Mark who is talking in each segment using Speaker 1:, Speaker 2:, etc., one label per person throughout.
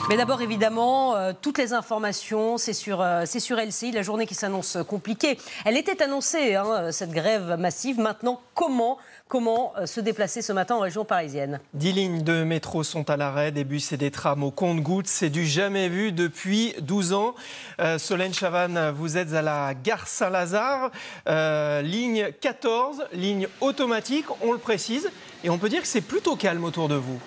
Speaker 1: Mais d'abord, évidemment, toutes les informations, c'est sur LCI, la journée qui s'annonce compliquée. Elle était annoncée, cette grève massive. Maintenant, comment se déplacer ce matin en région parisienne?
Speaker 2: 10 lignes de métro sont à l'arrêt, des bus et des trams au compte-gouttes. C'est du jamais vu depuis 12 ans. Solène Chavannes, vous êtes à la gare Saint-Lazare, ligne 14, ligne automatique, on le précise. Et on peut dire que c'est plutôt calme autour de vous.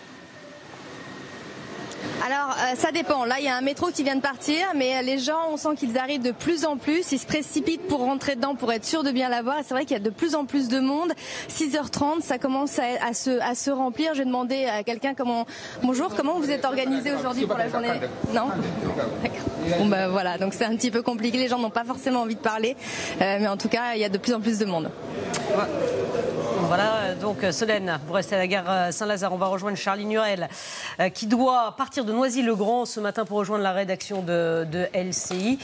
Speaker 3: Alors, ça dépend. Là, il y a un métro qui vient de partir, mais les gens, on sent qu'ils arrivent de plus en plus. Ils se précipitent pour rentrer dedans, pour être sûr de bien l'avoir. Et c'est vrai qu'il y a de plus en plus de monde. 6h30, ça commence à se remplir. Je vais demander à quelqu'un bonjour, comment vous êtes organisé aujourd'hui pour la journée? Non? D'accord. Bon, ben voilà, donc c'est un petit peu compliqué. Les gens n'ont pas forcément envie de parler. Mais en tout cas, il y a de plus en plus de monde.
Speaker 1: Ouais. Voilà, donc Solène, vous restez à la gare Saint-Lazare. On va rejoindre Charline Hurel, qui doit partir de Noisy-le-Grand ce matin pour rejoindre la rédaction de LCI.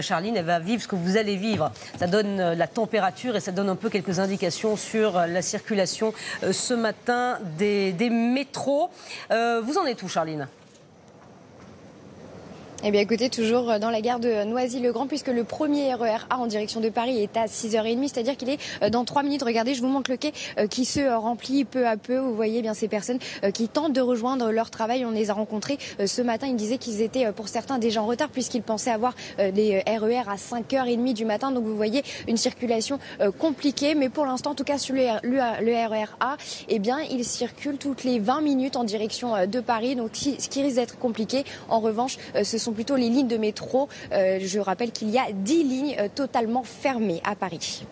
Speaker 1: Charline, elle va vivre ce que vous allez vivre. Ça donne la température et ça donne un peu quelques indications sur la circulation ce matin des métros. Vous en êtes où, Charline ?
Speaker 4: Eh bien écoutez, toujours dans la gare de Noisy-le-Grand, puisque le premier RER A en direction de Paris est à 6h30, c'est-à-dire qu'il est dans 3 minutes. Regardez, je vous montre le quai qui se remplit peu à peu. Vous voyez bien ces personnes qui tentent de rejoindre leur travail. On les a rencontrés ce matin. Ils disaient qu'ils étaient pour certains déjà en retard, puisqu'ils pensaient avoir les RER à 5h30 du matin. Donc vous voyez une circulation compliquée. Mais pour l'instant, en tout cas sur le RER A, eh bien, il circule toutes les 20 minutes en direction de Paris. Donc ce qui risque d'être compliqué. En revanche, ce sont plutôt les lignes de métro. Je rappelle qu'il y a 10 lignes totalement fermées à Paris.